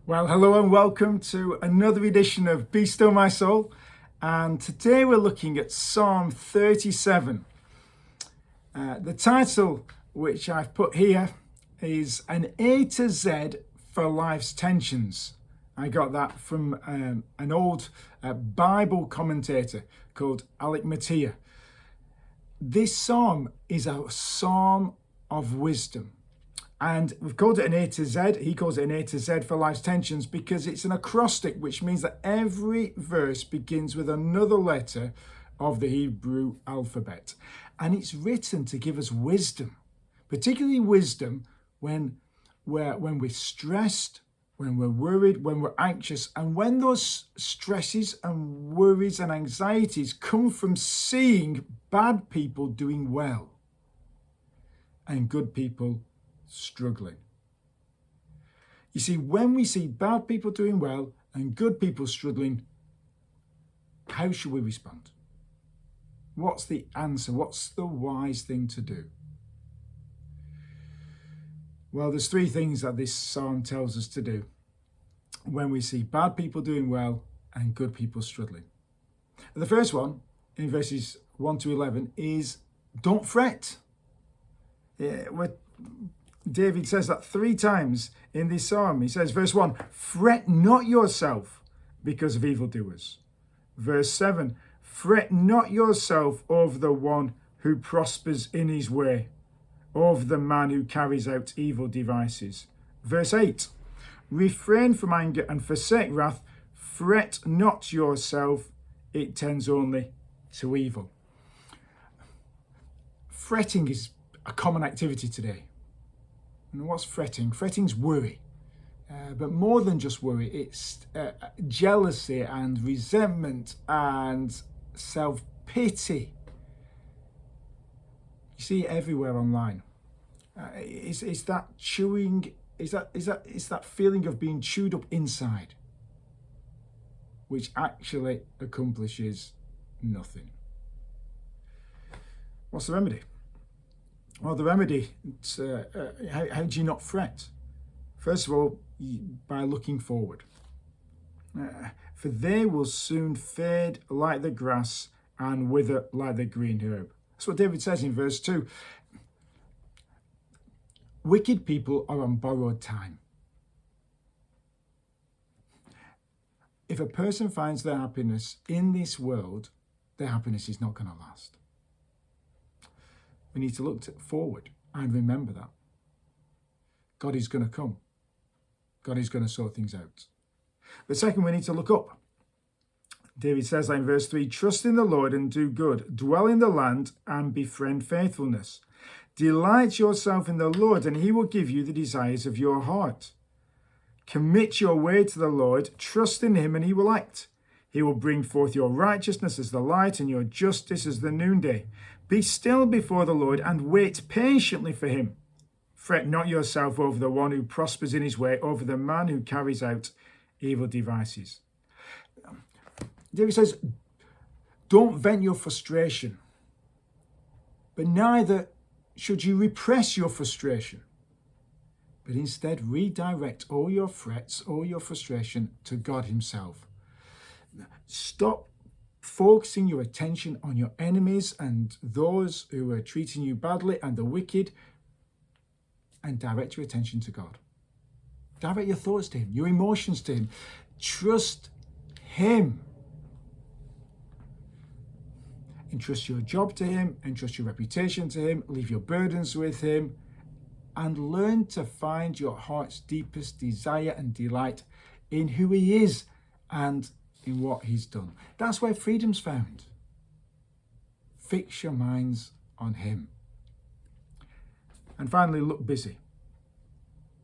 Well, hello and welcome to another edition of Be Still My Soul. And today we're looking at Psalm 37. The title, which I've put here, is An A to Z for Life's Tensions. I got that from an old Bible commentator called Alec Motyer. This psalm is a psalm of wisdom. And we've called it an A to Z. He calls it an A to Z for life's tensions because it's an acrostic, which means that every verse begins with another letter of the Hebrew alphabet. And it's written to give us wisdom, particularly wisdom when we're stressed, when we're worried, when we're anxious, and when those stresses and worries and anxieties come from seeing bad people doing well and good people struggling. You see, when we see bad people doing well and good people struggling, how should we respond? What's the answer? What's the wise thing to do? Well, there's three things that this psalm tells us to do when we see bad people doing well and good people struggling. And the first one, in verses 1 to 11, is don't fret. David says that three times in this psalm. He says, verse 1, fret not yourself because of evildoers. Verse 7, fret not yourself over the one who prospers in his way, over the man who carries out evil devices. Verse 8, refrain from anger and forsake wrath. Fret not yourself, it tends only to evil. Fretting is a common activity today. And what's fretting? Fretting's worry. But more than just worry, it's jealousy and resentment and self-pity. You see it everywhere online. It's that chewing, it's that feeling of being chewed up inside, which actually accomplishes nothing. What's the remedy? Well, the remedy, how do you not fret? First of all, by looking forward. For they will soon fade like the grass and wither like the green herb. That's what David says in verse 2. Wicked people are on borrowed time. If a person finds their happiness in this world, their happiness is not going to last. We need to look forward and remember that. God is going to come. God is going to sort things out. But second, we need to look up. David says in verse 3, trust in the Lord and do good. Dwell in the land and befriend faithfulness. Delight yourself in the Lord and he will give you the desires of your heart. Commit your way to the Lord. Trust in him and he will act. He will bring forth your righteousness as the light and your justice as the noonday. Be still before the Lord and wait patiently for him. Fret not yourself over the one who prospers in his way, over the man who carries out evil devices. David says, don't vent your frustration, but neither should you repress your frustration, but instead redirect all your frets, all your frustration to God himself. Stop focusing your attention on your enemies and those who are treating you badly and the wicked, and direct your attention to God. Direct your thoughts to him, your emotions to him. Trust him. Entrust your job to him, entrust your reputation to him, leave your burdens with him, and learn to find your heart's deepest desire and delight in who he is and in what he's done. That's where freedom's found. Fix your minds on him. And finally, look busy.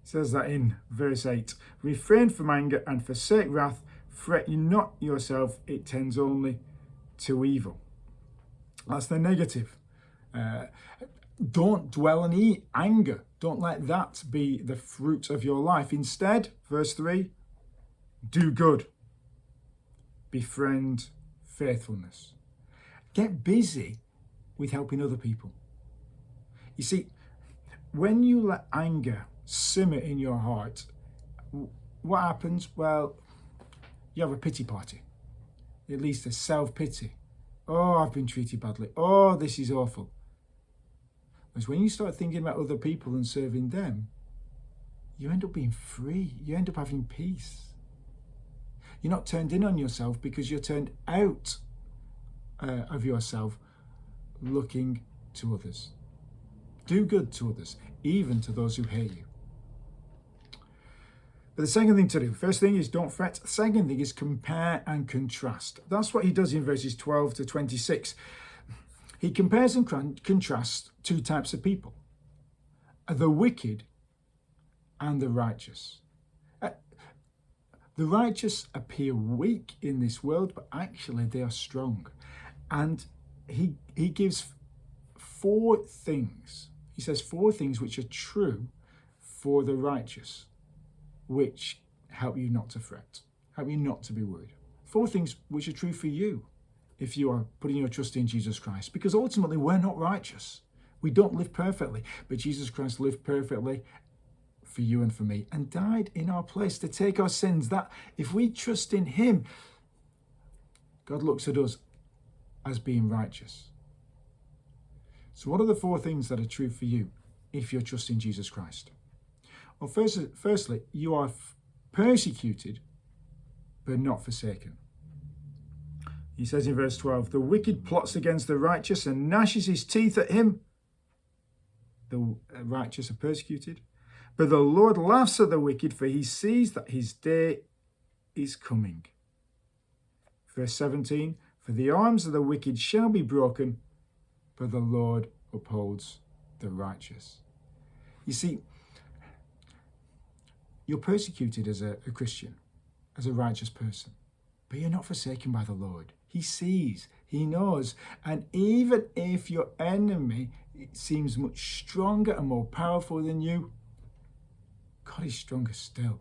It says that in verse 8, refrain from anger and forsake wrath. Fret you not yourself, it tends only to evil. That's the negative. Don't dwell on anger. Don't let that be the fruit of your life. Instead, verse 3, do good. Befriend faithfulness. Get busy with helping other people. You see, when you let anger simmer in your heart, what happens? Well, you have a pity party. At least a self-pity. Oh, I've been treated badly. Oh, this is awful. Whereas when you start thinking about other people and serving them, you end up being free. You end up having peace. You're not turned in on yourself because you're turned out of yourself, looking to others. Do good to others, even to those who hate you. But the second thing to do, first thing is don't fret. Second thing is compare and contrast. That's what he does in verses 12 to 26. He compares and contrasts two types of people, the wicked and the righteous. The righteous appear weak in this world, but actually they are strong. And he gives four things. He says four things which are true for the righteous, which help you not to fret, help you not to be worried. Four things which are true for you if you are putting your trust in Jesus Christ. Because ultimately we're not righteous. We don't live perfectly, but Jesus Christ lived perfectly for you and for me and died in our place to take our sins. That if we trust in him, God looks at us as being righteous. So what are the four things that are true for you if you're trusting Jesus Christ? Well, firstly, you are persecuted, but not forsaken. He says in verse 12, the wicked plots against the righteous and gnashes his teeth at him. The righteous are persecuted, but the Lord laughs at the wicked, for he sees that his day is coming. Verse 17, for the arms of the wicked shall be broken, but the Lord upholds the righteous. You see, you're persecuted as a Christian, as a righteous person, but you're not forsaken by the Lord. He sees, he knows, and even if your enemy seems much stronger and more powerful than you, God is stronger still.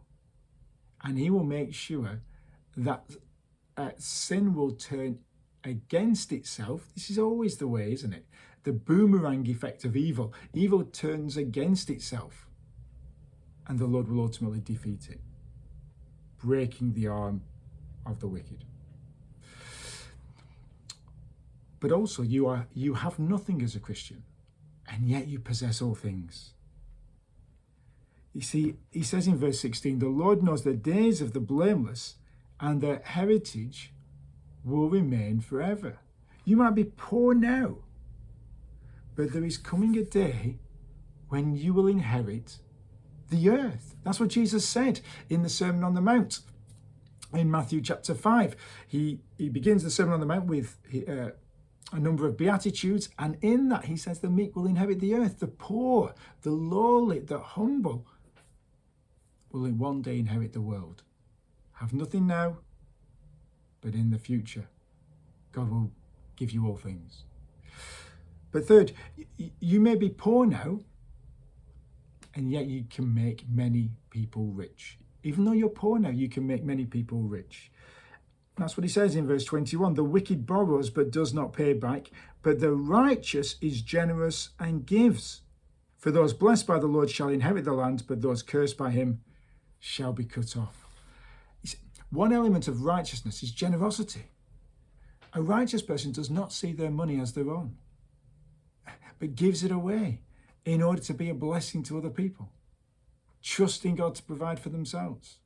And he will make sure that sin will turn against itself. This is always the way, isn't it? The boomerang effect of evil. Evil turns against itself. And the Lord will ultimately defeat it, breaking the arm of the wicked. But also you have nothing as a Christian, and yet you possess all things. You see, he says in verse 16, the Lord knows the days of the blameless, and their heritage will remain forever. You might be poor now, but there is coming a day when you will inherit the earth. That's what Jesus said in the Sermon on the Mount. In Matthew chapter 5, he begins the Sermon on the Mount with a number of beatitudes, and in that he says the meek will inherit the earth. The poor, the lowly, the humble will in one day inherit the world. Have nothing now, but in the future, God will give you all things. But third, you may be poor now, and yet you can make many people rich. Even though you're poor now, you can make many people rich. That's what he says in verse 21. The wicked borrows but does not pay back, but the righteous is generous and gives. For those blessed by the Lord shall inherit the land, but those cursed by him shall be cut off. One element of righteousness is generosity. A righteous person does not see their money as their own, but gives it away in order to be a blessing to other people, trusting God to provide for themselves.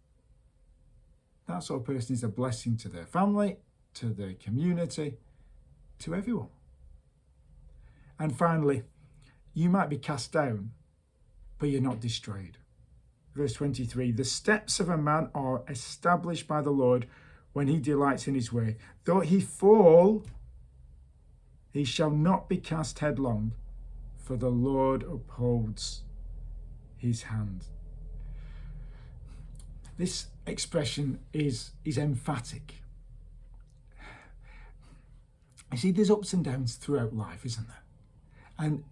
That sort of person is a blessing to their family, to their community, to everyone. And finally, you might be cast down, but you're not destroyed. Verse 23, the steps of a man are established by the Lord when he delights in his way. Though he fall, he shall not be cast headlong, for the Lord upholds his hand. This expression is emphatic. You see, there's ups and downs throughout life, isn't there? And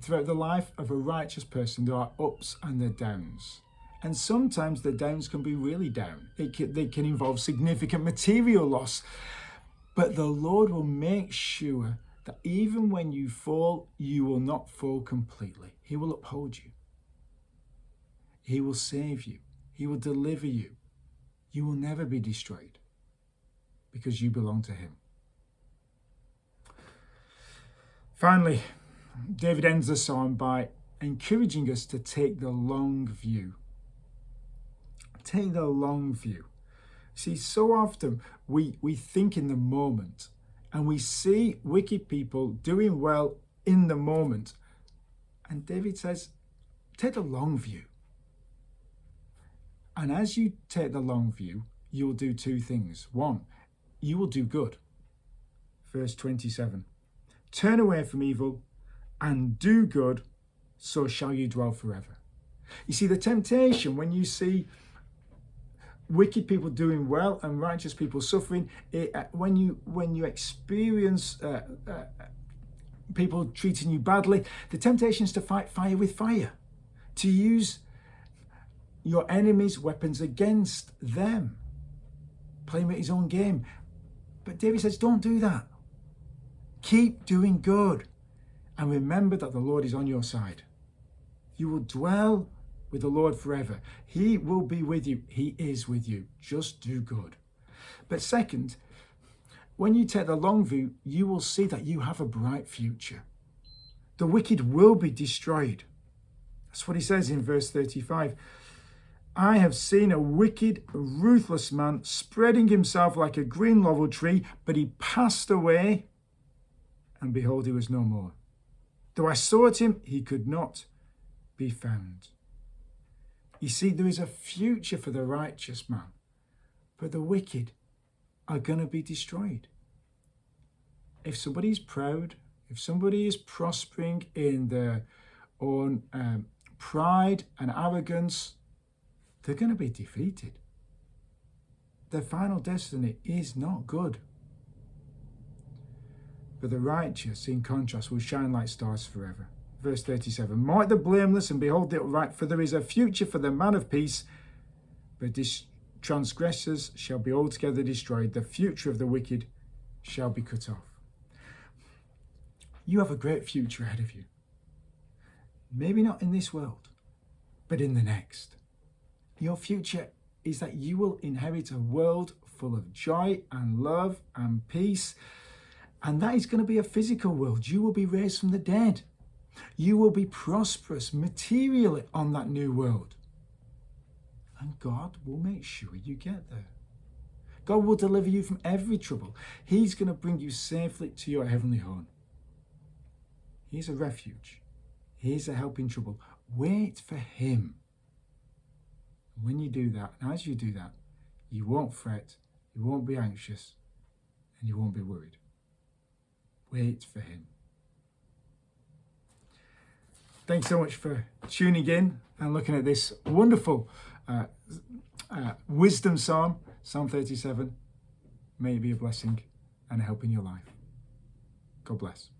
throughout the life of a righteous person, there are ups and there are downs. And sometimes the downs can be really down. They can involve significant material loss. But the Lord will make sure that even when you fall, you will not fall completely. He will uphold you. He will save you. He will deliver you. you will never be destroyed because you belong to him. Finally, David ends the psalm by encouraging us to take the long view. Take the long view. See, so often we think in the moment, and we see wicked people doing well in the moment. And David says, take the long view. And as you take the long view, you'll do two things. One, you will do good. Verse 27. Turn away from evil and do good, so shall you dwell forever. You see, the temptation when you see wicked people doing well and righteous people suffering, when you experience people treating you badly, the temptation is to fight fire with fire, to use your enemy's weapons against them, playing with his own game. But David says, don't do that. Keep doing good, and remember that the Lord is on your side. You will dwell with the Lord forever. He will be with you. He is with you. Just do good. But second, when you take the long view, you will see that you have a bright future. The wicked will be destroyed. That's what he says in verse 35. I have seen a wicked, ruthless man spreading himself like a green laurel tree, but he passed away, and behold, he was no more. Though I sought him, he could not be found. You see, there is a future for the righteous man, but the wicked are going to be destroyed. If somebody is proud, if somebody is prospering in their own pride and arrogance, they're going to be defeated. Their final destiny is not good. But the righteous, in contrast, will shine like stars forever. Verse 37, mark the blameless and behold the upright, for there is a future for the man of peace, but transgressors shall be altogether destroyed. The future of the wicked shall be cut off. You have a great future ahead of you. Maybe not in this world, but in the next. Your future is that you will inherit a world full of joy and love and peace. And that is going to be a physical world. You will be raised from the dead. You will be prosperous materially on that new world. And God will make sure you get there. God will deliver you from every trouble. He's going to bring you safely to your heavenly home. He's a refuge. He's a help in trouble. Wait for him. When you do that, and as you do that, you won't fret, you won't be anxious, and you won't be worried. Wait for him. Thanks so much for tuning in and looking at this wonderful wisdom psalm, Psalm 37. May it be a blessing and a help in your life. God bless.